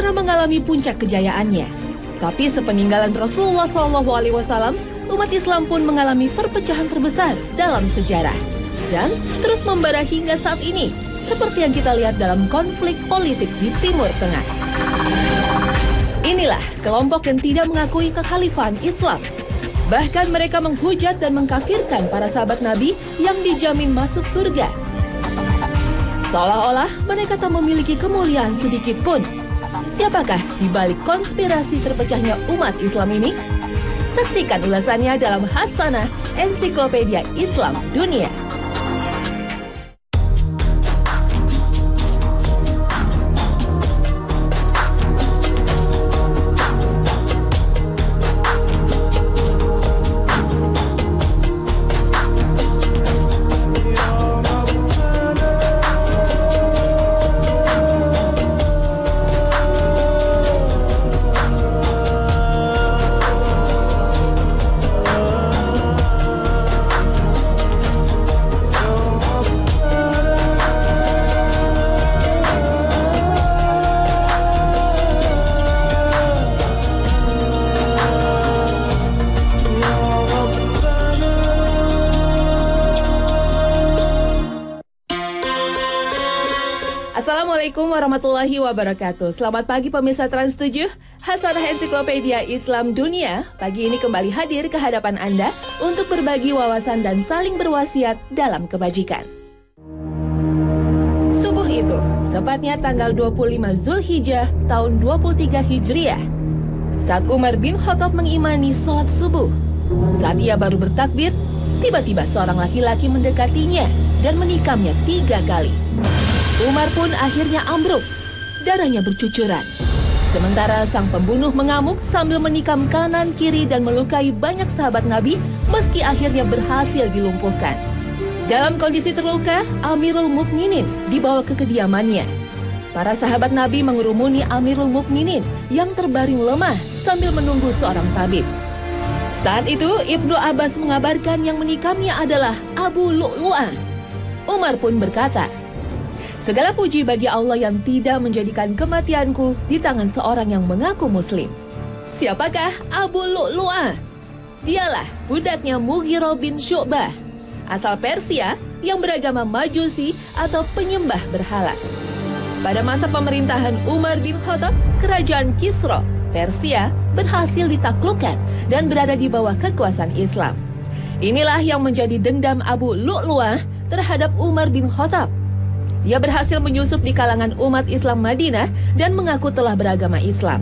pernah mengalami puncak kejayaannya. Tapi sepeninggalan Rasulullah SAW, umat Islam pun mengalami perpecahan terbesar dalam sejarah. Dan terus membara hingga saat ini, seperti yang kita lihat dalam konflik politik di Timur Tengah. Inilah kelompok yang tidak mengakui kekhalifahan Islam. Bahkan mereka menghujat dan mengkafirkan para sahabat Nabi yang dijamin masuk surga. Seolah-olah mereka tak memiliki kemuliaan sedikit pun. Siapakah di balik konspirasi terpecahnya umat Islam ini? Saksikan ulasannya dalam Hasanah Ensiklopedia Islam Dunia. Assalamualaikum warahmatullahi wabarakatuh. Selamat pagi pemirsa Trans 7, Hasanah Ensiklopedia Islam Dunia. Pagi ini kembali hadir ke hadapan Anda untuk berbagi wawasan dan saling berwasiat dalam kebajikan. Subuh itu, tepatnya tanggal 25 Zulhijjah tahun 23 Hijriah, saat Umar bin Khattab mengimani sholat subuh. Saat ia baru bertakbir, tiba-tiba seorang laki-laki mendekatinya dan menikamnya 3 kali. Umar pun akhirnya ambruk, darahnya bercucuran. Sementara sang pembunuh mengamuk sambil menikam kanan kiri dan melukai banyak sahabat Nabi meski akhirnya berhasil dilumpuhkan. Dalam kondisi terluka, Amirul Mukminin dibawa ke kediamannya. Para sahabat Nabi mengerumuni Amirul Mukminin yang terbaring lemah sambil menunggu seorang tabib. Saat itu Ibnu Abbas mengabarkan yang menikamnya adalah Abu Lu'lu'ah. Umar pun berkata, "Segala puji bagi Allah yang tidak menjadikan kematianku di tangan seorang yang mengaku muslim." Siapakah Abu Lu'lu'ah? Dialah budaknya Mughirah bin Syu'bah, asal Persia yang beragama Majusi atau penyembah berhala. Pada masa pemerintahan Umar bin Khattab, kerajaan Kisra, Persia, berhasil ditaklukkan dan berada di bawah kekuasaan Islam. Inilah yang menjadi dendam Abu Lu'lu'ah terhadap Umar bin Khattab. Ia berhasil menyusup di kalangan umat Islam Madinah dan mengaku telah beragama Islam.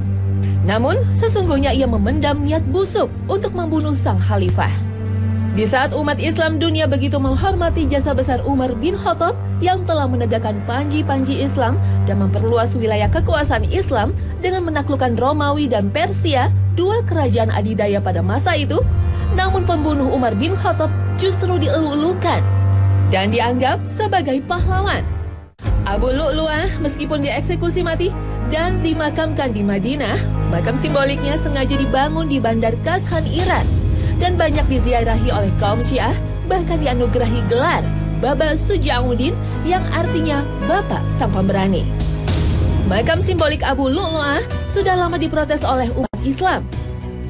Namun, sesungguhnya ia memendam niat busuk untuk membunuh sang khalifah. Di saat umat Islam dunia begitu menghormati jasa besar Umar bin Khattab yang telah menegakkan panji-panji Islam dan memperluas wilayah kekuasaan Islam dengan menaklukkan Romawi dan Persia, dua kerajaan adidaya pada masa itu, namun pembunuh Umar bin Khattab justru dielu-elukan dan dianggap sebagai pahlawan. Abu Lu'lu'ah meskipun dieksekusi mati dan dimakamkan di Madinah, makam simboliknya sengaja dibangun di Bandar Kashan, Iran, dan banyak diziarahi oleh kaum Syiah, bahkan dianugerahi gelar Baba Suja'uddin yang artinya Bapak Sang Pemberani. Makam simbolik Abu Lu'lu'ah sudah lama diprotes oleh umat Islam.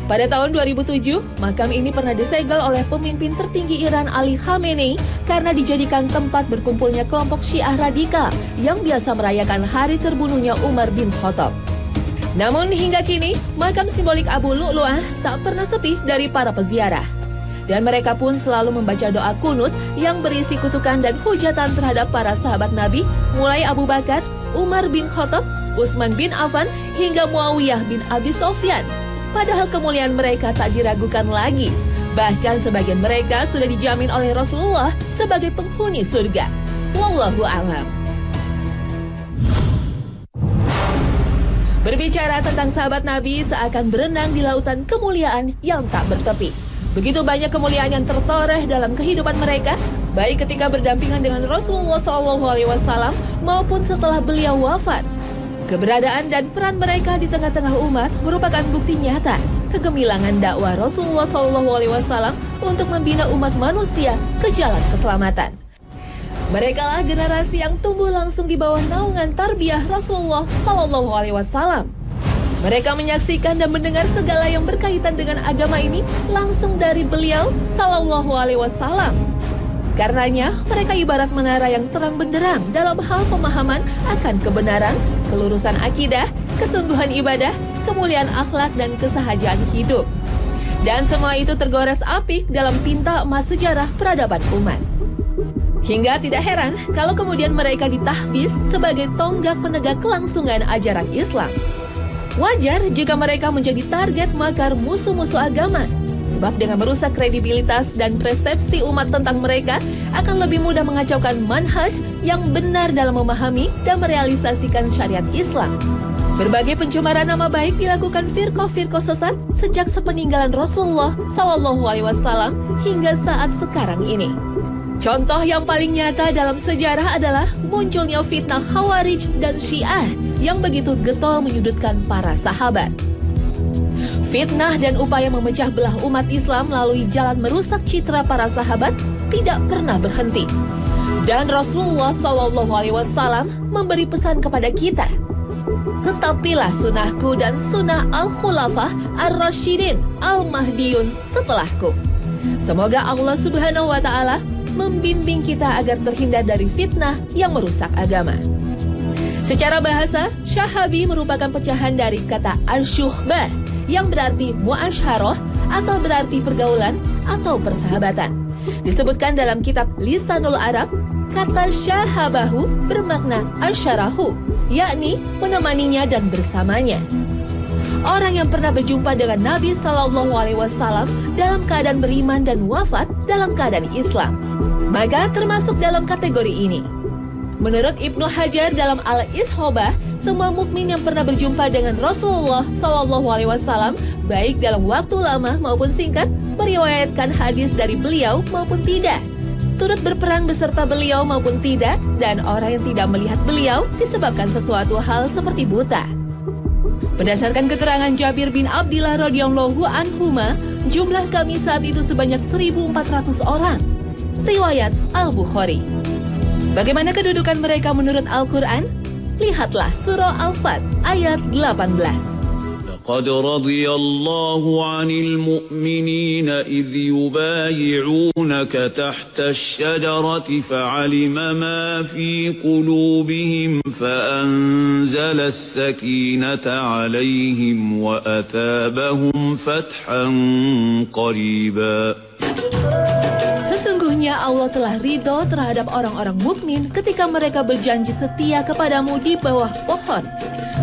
Pada tahun 2007, makam ini pernah disegel oleh pemimpin tertinggi Iran Ali Khamenei karena dijadikan tempat berkumpulnya kelompok Syiah radikal yang biasa merayakan hari terbunuhnya Umar bin Khattab. Namun hingga kini, makam simbolik Abu Lu'lu'ah tak pernah sepi dari para peziarah. Dan mereka pun selalu membaca doa kunut yang berisi kutukan dan hujatan terhadap para sahabat Nabi, mulai Abu Bakar, Umar bin Khattab, Utsman bin Affan, hingga Muawiyah bin Abi Sufyan. Padahal kemuliaan mereka tak diragukan lagi. Bahkan sebagian mereka sudah dijamin oleh Rasulullah sebagai penghuni surga. Wallahu a'lam. Berbicara tentang sahabat Nabi seakan berenang di lautan kemuliaan yang tak bertepi. Begitu banyak kemuliaan yang tertoreh dalam kehidupan mereka, baik ketika berdampingan dengan Rasulullah SAW maupun setelah beliau wafat. Keberadaan dan peran mereka di tengah-tengah umat merupakan bukti nyata kegemilangan dakwah Rasulullah SAW untuk membina umat manusia ke jalan keselamatan. Merekalah generasi yang tumbuh langsung di bawah naungan tarbiyah Rasulullah SAW. Mereka menyaksikan dan mendengar segala yang berkaitan dengan agama ini langsung dari beliau Sallallahu Alaihi Wasallam. Karenanya, mereka ibarat menara yang terang benderang dalam hal pemahaman akan kebenaran, kelurusan akidah, kesungguhan ibadah, kemuliaan akhlak, dan kesahajaan hidup. Dan semua itu tergores apik dalam tinta emas sejarah peradaban umat. Hingga tidak heran kalau kemudian mereka ditahbis sebagai tonggak penegak kelangsungan ajaran Islam. Wajar jika mereka menjadi target makar musuh-musuh agama, sebab dengan merusak kredibilitas dan persepsi umat tentang mereka akan lebih mudah mengacaukan manhaj yang benar dalam memahami dan merealisasikan syariat Islam. Berbagai pencemaran nama baik dilakukan firqah-firqah sesat sejak sepeninggalan Rasulullah Sallallahu Alaihi Wasallam hingga saat sekarang ini. Contoh yang paling nyata dalam sejarah adalah munculnya fitnah Khawarij dan Syiah yang begitu getol menyudutkan para sahabat. Fitnah dan upaya memecah belah umat Islam melalui jalan merusak citra para sahabat tidak pernah berhenti. Dan Rasulullah Sallallahu Alaihi Wasallam memberi pesan kepada kita, tetapilah sunnahku dan sunnah al-khulafah ar-rasyidin al-mahdiyun setelahku. Semoga Allah Subhanahu wa Ta'ala membimbing kita agar terhindar dari fitnah yang merusak agama. Secara bahasa, syahabi merupakan pecahan dari kata al-syuhbah yang berarti mu'asyharoh atau berarti pergaulan atau persahabatan. Disebutkan dalam kitab Lisanul Arab, kata syahabahu bermakna asyarahu, yakni menemaninya dan bersamanya. Orang yang pernah berjumpa dengan Nabi Sallallahu Alaihi Wasallam dalam keadaan beriman dan wafat dalam keadaan Islam, maka termasuk dalam kategori ini. Menurut Ibnu Hajar dalam Al-Ishobah, semua mukmin yang pernah berjumpa dengan Rasulullah Sallallahu Alaihi Wasallam, baik dalam waktu lama maupun singkat, meriwayatkan hadis dari beliau maupun tidak, turut berperang beserta beliau maupun tidak, dan orang yang tidak melihat beliau disebabkan sesuatu hal seperti buta. Berdasarkan keterangan Jabir bin Abdillah radhiyallahu anhuma, jumlah kami saat itu sebanyak 1.400 orang. Riwayat Al-Bukhari. Bagaimana kedudukan mereka menurut Al-Quran? Lihatlah surah Al-Fat ayat 18. لقد رضي الله عن المؤمنين إذ يبايعونك تحت الشجرة فعلم ما في قلوبهم فأنزل السكينة عليهم وأثابهم فتحا قريبا. Sesungguhnya Allah telah ridho terhadap orang-orang mukmin ketika mereka berjanji setia kepadamu di bawah pohon.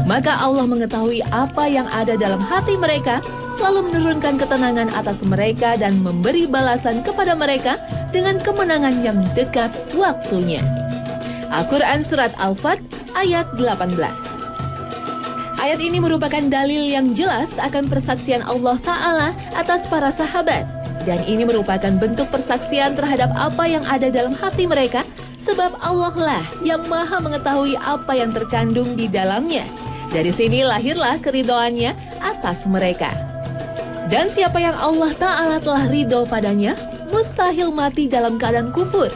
Maka Allah mengetahui apa yang ada dalam hati mereka, lalu menurunkan ketenangan atas mereka dan memberi balasan kepada mereka dengan kemenangan yang dekat waktunya. Al-Quran Surat Al-Fat ayat 18. Ayat ini merupakan dalil yang jelas akan persaksian Allah Ta'ala atas para sahabat. Dan ini merupakan bentuk persaksian terhadap apa yang ada dalam hati mereka, sebab Allah lah yang maha mengetahui apa yang terkandung di dalamnya. Dari sini lahirlah keridhoannya atas mereka. Dan siapa yang Allah Ta'ala telah ridho padanya, mustahil mati dalam keadaan kufur.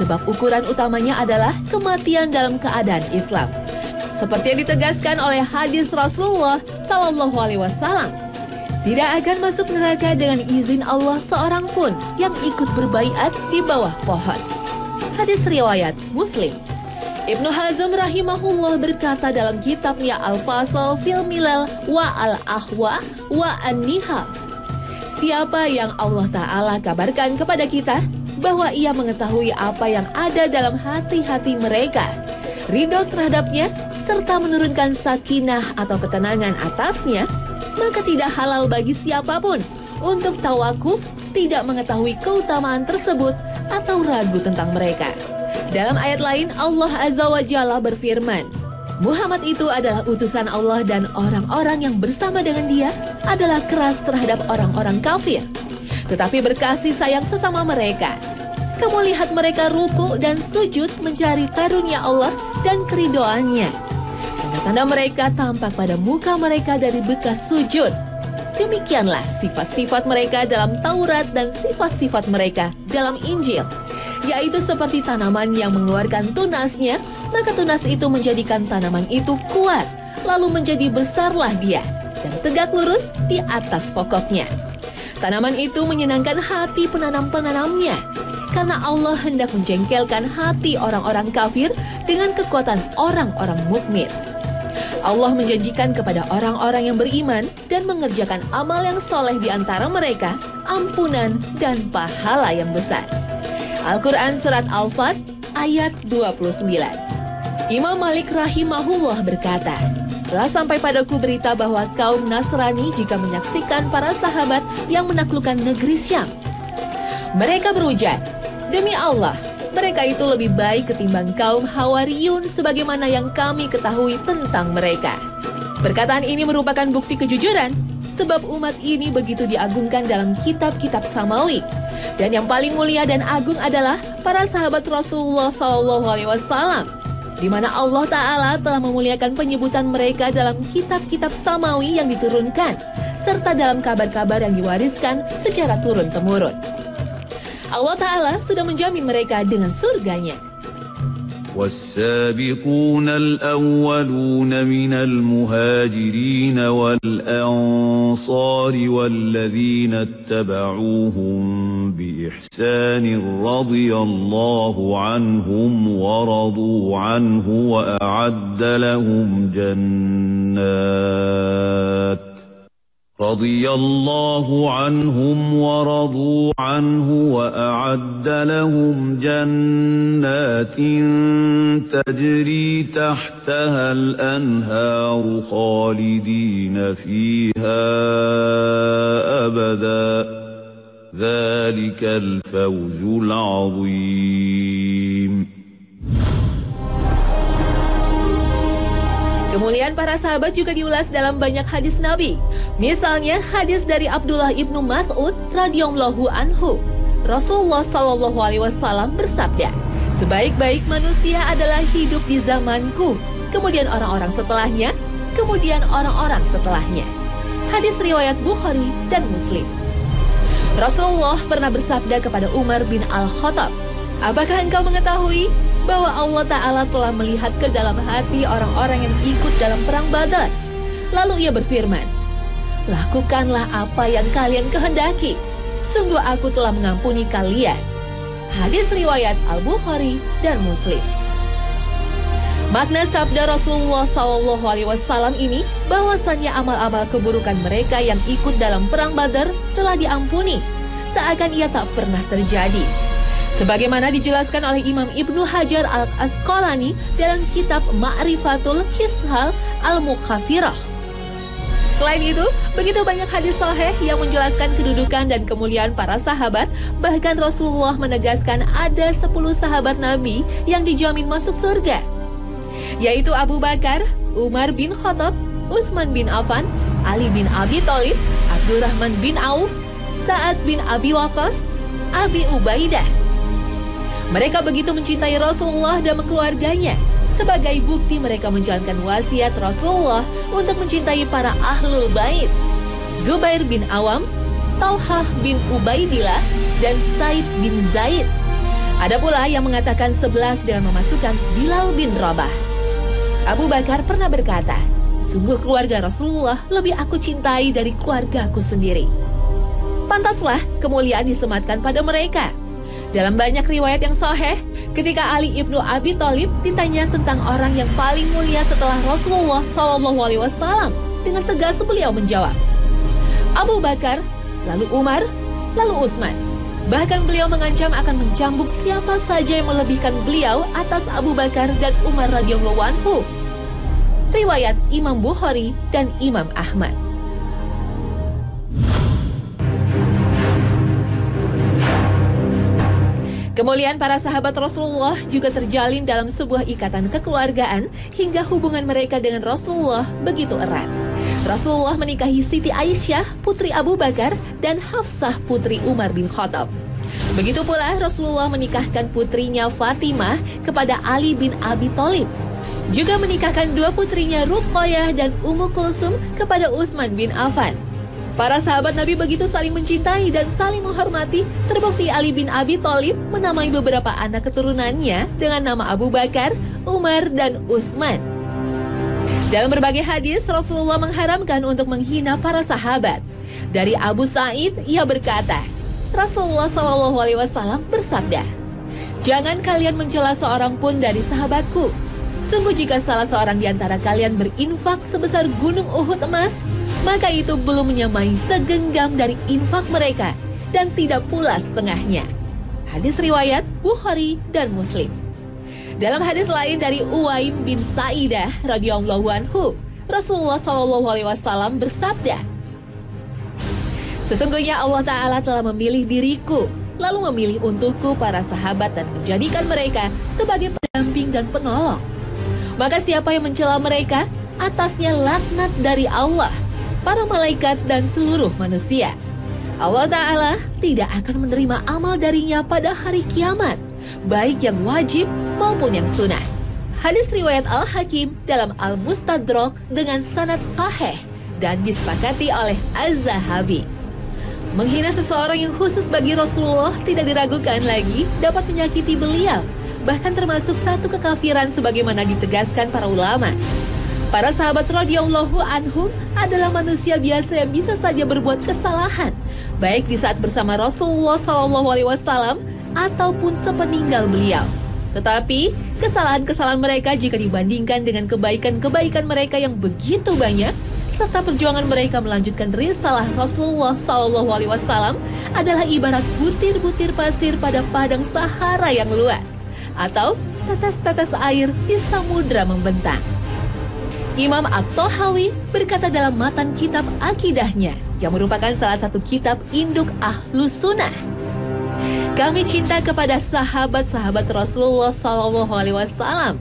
Sebab ukuran utamanya adalah kematian dalam keadaan Islam. Seperti yang ditegaskan oleh hadis Rasulullah Sallallahu Alaihi Wasallam, tidak akan masuk neraka dengan izin Allah seorang pun yang ikut berbaiat di bawah pohon. Hadis riwayat Muslim. Ibnu Hazm rahimahullah berkata dalam kitabnya Al-Fasal fil Milal wa Al-Ahwa wa An-Nihal, siapa yang Allah Ta'ala kabarkan kepada kita bahwa ia mengetahui apa yang ada dalam hati-hati mereka, ridho terhadapnya, serta menurunkan sakinah atau ketenangan atasnya, maka tidak halal bagi siapapun untuk tawakuf, tidak mengetahui keutamaan tersebut atau ragu tentang mereka. Dalam ayat lain, Allah Azza wa Jalla berfirman, Muhammad itu adalah utusan Allah dan orang-orang yang bersama dengan dia adalah keras terhadap orang-orang kafir, tetapi berkasih sayang sesama mereka. Kamu lihat mereka ruku dan sujud mencari karunia Allah dan keridhoannya. Tanda-tanda mereka tampak pada muka mereka dari bekas sujud. Demikianlah sifat-sifat mereka dalam Taurat dan sifat-sifat mereka dalam Injil, yaitu seperti tanaman yang mengeluarkan tunasnya, maka tunas itu menjadikan tanaman itu kuat, lalu menjadi besarlah dia dan tegak lurus di atas pokoknya. Tanaman itu menyenangkan hati penanam-penanamnya, karena Allah hendak menjengkelkan hati orang-orang kafir dengan kekuatan orang-orang mukmin. Allah menjanjikan kepada orang-orang yang beriman dan mengerjakan amal yang soleh di antara mereka, ampunan dan pahala yang besar. Al-Quran Surat Al-Fat ayat 29. Imam Malik rahimahullah berkata, telah sampai padaku berita bahwa kaum Nasrani jika menyaksikan para sahabat yang menaklukkan negeri Syam, mereka berujar, demi Allah, mereka itu lebih baik ketimbang kaum Hawariyun sebagaimana yang kami ketahui tentang mereka. Perkataan ini merupakan bukti kejujuran, sebab umat ini begitu diagungkan dalam kitab-kitab samawi. Dan yang paling mulia dan agung adalah para sahabat Rasulullah SAW, di mana Allah Ta'ala telah memuliakan penyebutan mereka dalam kitab-kitab samawi yang diturunkan, serta dalam kabar-kabar yang diwariskan secara turun-temurun. Allah Ta'ala sudah menjamin mereka dengan surganya. والسابقون الأولون من المهاجرين والأنصار والذين اتبعوهم بإحسان رضي الله عنهم ورضوا عنه وأعد لهم جنات رضي الله عنهم ورضوا عنه وأعد لهم جنات تجري تحتها الأنهار خالدين فيها أبدا ذلك الفوز العظيم. Kemuliaan para sahabat juga diulas dalam banyak hadis Nabi. Misalnya hadis dari Abdullah ibnu Mas'ud radhiyallahu anhu. Rasulullah SAW bersabda, sebaik-baik manusia adalah hidup di zamanku, kemudian orang-orang setelahnya, kemudian orang-orang setelahnya. Hadis riwayat Bukhari dan Muslim. Rasulullah pernah bersabda kepada Umar bin Al-Khattab, apakah engkau mengetahui bahwa Allah Ta'ala telah melihat ke dalam hati orang-orang yang ikut dalam perang Badar? Lalu ia berfirman, lakukanlah apa yang kalian kehendaki, sungguh aku telah mengampuni kalian. Hadis riwayat Al-Bukhari dan Muslim. Makna sabda Rasulullah SAW ini bahwasannya amal-amal keburukan mereka yang ikut dalam perang Badar telah diampuni, seakan ia tak pernah terjadi. Sebagaimana dijelaskan oleh Imam Ibnu Hajar Al-Asqalani dalam kitab Ma'rifatul Khisal Al-Mukhafirah. Selain itu, begitu banyak hadis sahih yang menjelaskan kedudukan dan kemuliaan para sahabat, bahkan Rasulullah menegaskan ada 10 sahabat Nabi yang dijamin masuk surga, yaitu Abu Bakar, Umar bin Khattab, Utsman bin Affan, Ali bin Abi Thalib, Abdurrahman bin Auf, Sa'ad bin Abi Waqqas, Abi Ubaidah. Mereka begitu mencintai Rasulullah dan keluarganya. Sebagai bukti mereka menjalankan wasiat Rasulullah untuk mencintai para ahlul bait, Zubair bin Awam, Talhah bin Ubaidillah, dan Said bin Zaid. Ada pula yang mengatakan 11 dengan memasukkan Bilal bin Rabah. Abu Bakar pernah berkata, sungguh keluarga Rasulullah lebih aku cintai dari keluargaku sendiri. Pantaslah kemuliaan disematkan pada mereka. Dalam banyak riwayat yang sahih, ketika Ali ibnu Abi Thalib ditanya tentang orang yang paling mulia setelah Rasulullah SAW, dengan tegas beliau menjawab, Abu Bakar, lalu Umar, lalu Utsman. Bahkan beliau mengancam akan mencambuk siapa saja yang melebihkan beliau atas Abu Bakar dan Umar radhiyallahu anhu. Riwayat Imam Bukhari dan Imam Ahmad. Kemuliaan para sahabat Rasulullah juga terjalin dalam sebuah ikatan kekeluargaan hingga hubungan mereka dengan Rasulullah begitu erat. Rasulullah menikahi Siti Aisyah, putri Abu Bakar, dan Hafsah, putri Umar bin Khattab. Begitu pula Rasulullah menikahkan putrinya Fatimah kepada Ali bin Abi Thalib. Juga menikahkan dua putrinya Ruqayyah dan Ummu Kulsum kepada Utsman bin Affan. Para sahabat Nabi begitu saling mencintai dan saling menghormati. Terbukti Ali bin Abi Thalib menamai beberapa anak keturunannya dengan nama Abu Bakar, Umar, dan Utsman. Dalam berbagai hadis, Rasulullah mengharamkan untuk menghina para sahabat. Dari Abu Sa'id, ia berkata, Rasulullah SAW bersabda, "Jangan kalian mencela seorang pun dari sahabatku. Sungguh jika salah seorang di antara kalian berinfak sebesar gunung Uhud emas, maka itu belum menyamai segenggam dari infak mereka dan tidak pula setengahnya." Hadis riwayat Bukhari dan Muslim. Dalam hadis lain dari Uwaim bin Sa'idah radhiyallahu anhu, Rasulullah SAW bersabda, "Sesungguhnya Allah Ta'ala telah memilih diriku, lalu memilih untukku para sahabat dan menjadikan mereka sebagai pendamping dan penolong. Maka siapa yang mencela mereka, atasnya laknat dari Allah, para malaikat dan seluruh manusia. Allah Ta'ala tidak akan menerima amal darinya pada hari kiamat, baik yang wajib maupun yang sunnah." Hadis riwayat Al-Hakim dalam Al-Mustadrak dengan sanad sahih dan disepakati oleh Az-Zahabi. Menghina seseorang yang khusus bagi Rasulullah tidak diragukan lagi dapat menyakiti beliau, bahkan termasuk satu kekafiran sebagaimana ditegaskan para ulama. Para sahabat radhiyallahu anhum adalah manusia biasa yang bisa saja berbuat kesalahan, baik di saat bersama Rasulullah SAW ataupun sepeninggal beliau. Tetapi kesalahan-kesalahan mereka jika dibandingkan dengan kebaikan-kebaikan mereka yang begitu banyak, serta perjuangan mereka melanjutkan risalah Rasulullah SAW adalah ibarat butir-butir pasir pada padang Sahara yang luas, atau tetes-tetes air di samudra membentang. Imam At-Tahawi berkata dalam matan kitab akidahnya, yang merupakan salah satu kitab induk Ahlus Sunnah, "Kami cinta kepada sahabat-sahabat Rasulullah SAW.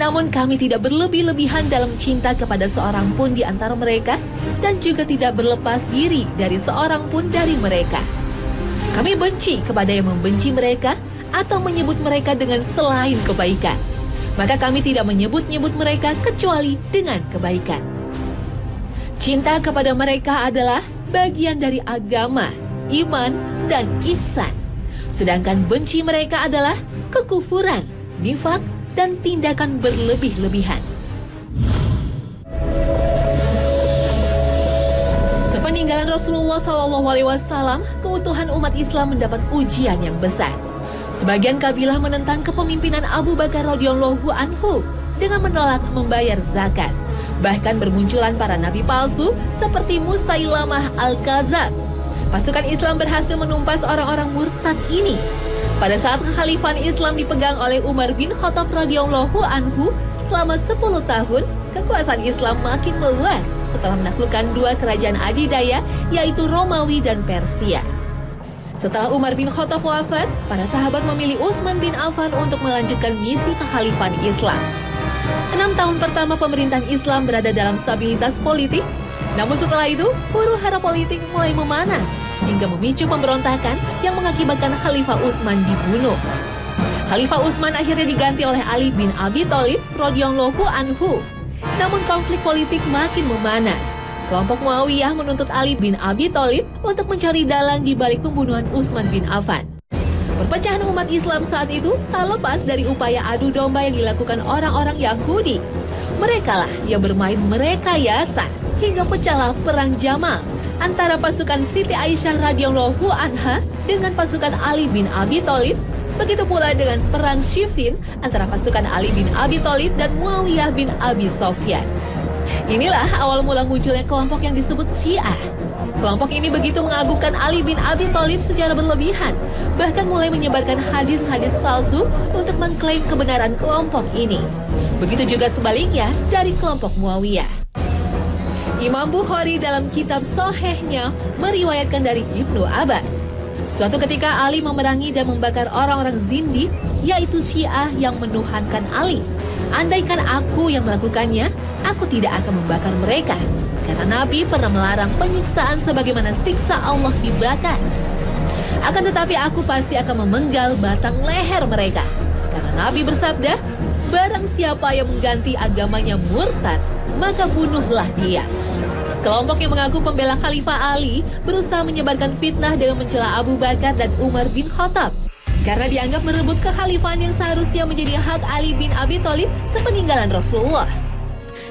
Namun kami tidak berlebih-lebihan dalam cinta kepada seorang pun di antara mereka dan juga tidak berlepas diri dari seorang pun dari mereka. Kami benci kepada yang membenci mereka atau menyebut mereka dengan selain kebaikan. Maka kami tidak menyebut-nyebut mereka kecuali dengan kebaikan. Cinta kepada mereka adalah bagian dari agama, iman, dan ihsan. Sedangkan benci mereka adalah kekufuran, nifak, dan tindakan berlebih-lebihan." Sepeninggalan Rasulullah SAW, keutuhan umat Islam mendapat ujian yang besar. Sebagian kabilah menentang kepemimpinan Abu Bakar radhiyallahu anhu dengan menolak membayar zakat. Bahkan bermunculan para nabi palsu seperti Musailamah Al-Kadzab. Pasukan Islam berhasil menumpas orang-orang murtad ini. Pada saat kekhalifan Islam dipegang oleh Umar bin Khattab radhiyallahu anhu selama 10 tahun, kekuasaan Islam makin meluas setelah menaklukkan dua kerajaan adidaya, yaitu Romawi dan Persia. Setelah Umar bin Khattab wafat, para sahabat memilih Utsman bin Affan untuk melanjutkan misi kekhalifan Islam. 6 tahun pertama pemerintahan Islam berada dalam stabilitas politik, namun setelah itu huru-hara politik mulai memanas hingga memicu pemberontakan yang mengakibatkan Khalifah Utsman dibunuh. Khalifah Utsman akhirnya diganti oleh Ali bin Abi Thalib radhiyallahu anhu. Namun konflik politik makin memanas. Kelompok Muawiyah menuntut Ali bin Abi Thalib untuk mencari dalang di balik pembunuhan Utsman bin Affan. Perpecahan umat Islam saat itu tak lepas dari upaya adu domba yang dilakukan orang-orang Yahudi. Merekalah yang bermain merekayasa hingga pecahlah perang Jamal antara pasukan Siti Aisyah radhiyallahu anha dengan pasukan Ali bin Abi Thalib. Begitu pula dengan perang Siffin antara pasukan Ali bin Abi Thalib dan Muawiyah bin Abi Sufyan. Inilah awal mula munculnya kelompok yang disebut Syiah. Kelompok ini begitu mengagungkan Ali bin Abi Thalib secara berlebihan, bahkan mulai menyebarkan hadis-hadis palsu untuk mengklaim kebenaran kelompok ini. Begitu juga sebaliknya dari kelompok Muawiyah. Imam Bukhari dalam kitab Sahihnya meriwayatkan dari Ibnu Abbas, suatu ketika Ali memerangi dan membakar orang-orang zindik, yaitu Syiah yang menuhankan Ali. Andaikan aku yang melakukannya, aku tidak akan membakar mereka. Karena Nabi pernah melarang penyiksaan sebagaimana siksa Allah dibakar. Akan tetapi aku pasti akan memenggal batang leher mereka. Karena Nabi bersabda, barang siapa yang mengganti agamanya murtad, maka bunuhlah dia. Kelompok yang mengaku pembela Khalifah Ali berusaha menyebarkan fitnah dengan mencela Abu Bakar dan Umar bin Khattab. Karena dianggap merebut kekhalifahan yang seharusnya menjadi hak Ali bin Abi Thalib sepeninggalan Rasulullah.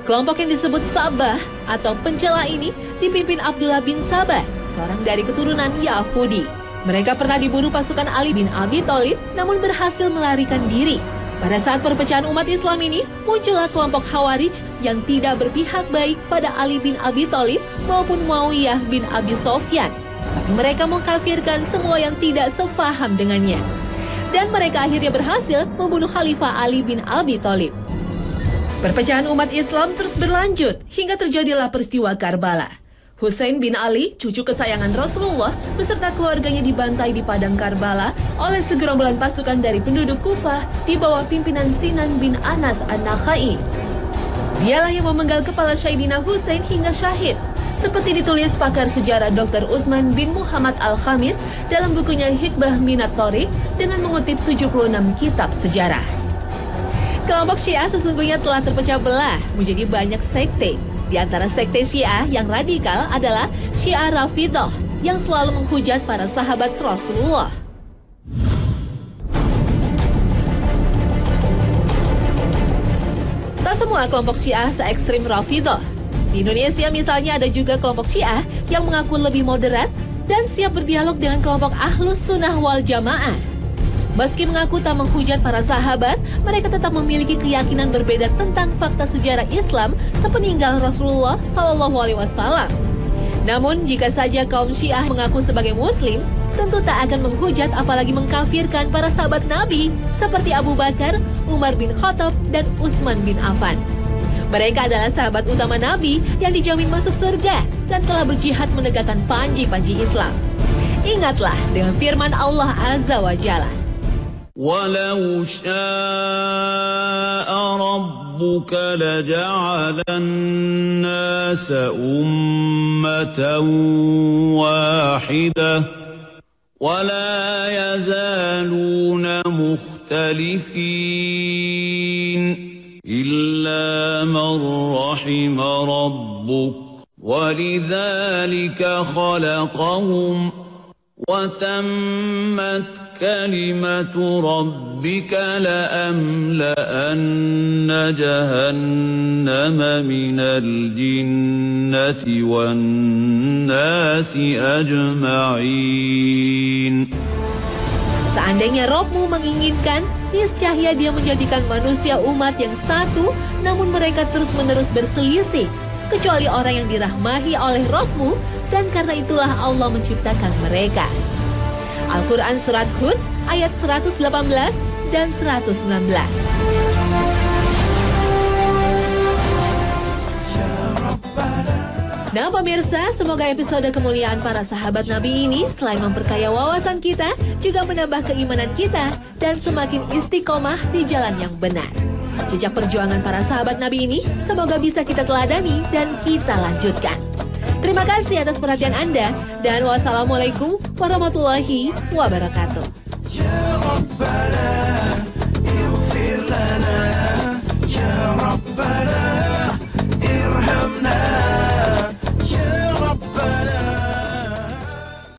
Kelompok yang disebut Sabah atau pencela ini dipimpin Abdullah bin Sabah, seorang dari keturunan Yahudi. Mereka pernah diburu pasukan Ali bin Abi Thalib, namun berhasil melarikan diri. Pada saat perpecahan umat Islam ini, muncullah kelompok Khawarij yang tidak berpihak baik pada Ali bin Abi Thalib maupun Muawiyah bin Abi Sofyan. Tapi mereka mengkafirkan semua yang tidak sefaham dengannya. Dan mereka akhirnya berhasil membunuh Khalifah Ali bin Abi Thalib. Perpecahan umat Islam terus berlanjut hingga terjadilah peristiwa Karbala. Husain bin Ali, cucu kesayangan Rasulullah, beserta keluarganya dibantai di padang Karbala oleh segerombolan pasukan dari penduduk Kufah di bawah pimpinan Sinan bin Anas An-Nakhai. Dialah yang memenggal kepala Sayyidina Husain hingga syahid, seperti ditulis pakar sejarah Dr. Utsman bin Muhammad Al-Khamis dalam bukunya Hikbah Minat Thoriq dengan mengutip 76 kitab sejarah. Kelompok Syiah sesungguhnya telah terpecah belah menjadi banyak sekte. Di antara sekte Syiah yang radikal adalah Syiah Rafidhah yang selalu menghujat para sahabat Rasulullah. Tak semua kelompok Syiah se-ekstrim Rafidhah. Di Indonesia misalnya ada juga kelompok Syiah yang mengaku lebih moderat dan siap berdialog dengan kelompok Ahlus Sunnah wal Jamaah. Meski mengaku tak menghujat para sahabat, mereka tetap memiliki keyakinan berbeda tentang fakta sejarah Islam sepeninggal Rasulullah SAW. Namun, jika saja kaum Syiah mengaku sebagai Muslim, tentu tak akan menghujat apalagi mengkafirkan para sahabat Nabi seperti Abu Bakar, Umar bin Khattab, dan Utsman bin Affan. Mereka adalah sahabat utama Nabi yang dijamin masuk surga dan telah berjihad menegakkan panji-panji Islam. Ingatlah dengan firman Allah Azza wa Jalla. وَلَوْ شَاءَ رَبُّكَ لَجَعَلَ النَّاسَ أُمَّةً وَاحِدَةً وَلَا يَزَالُونَ مُخْتَلِفِينَ إِلَّا مَنْ رَحِمَ رَبُّكَ وَلِذَلِكَ خَلَقَهُمْ وَتَمَّتْ كَلِمَةُ رَبِّكَ لَأَمْلَأَنَّ جَهَنَّمَ مِنَ الْجِنَّةِ وَالنَّاسِ أَجْمَعِينَ. Seandainya Robmu menginginkan, niscaya Dia menjadikan manusia umat yang satu, namun mereka terus-menerus berselisih, kecuali orang yang dirahmati oleh Robmu, dan karena itulah Allah menciptakan mereka. Al-Quran Surat Hud ayat 118 dan 119. Nah pemirsa, semoga episode kemuliaan para sahabat Nabi ini selain memperkaya wawasan kita, juga menambah keimanan kita dan semakin istiqomah di jalan yang benar. Jejak perjuangan para sahabat Nabi ini semoga bisa kita teladani dan kita lanjutkan. Terima kasih atas perhatian Anda dan wassalamualaikum warahmatullahi wabarakatuh.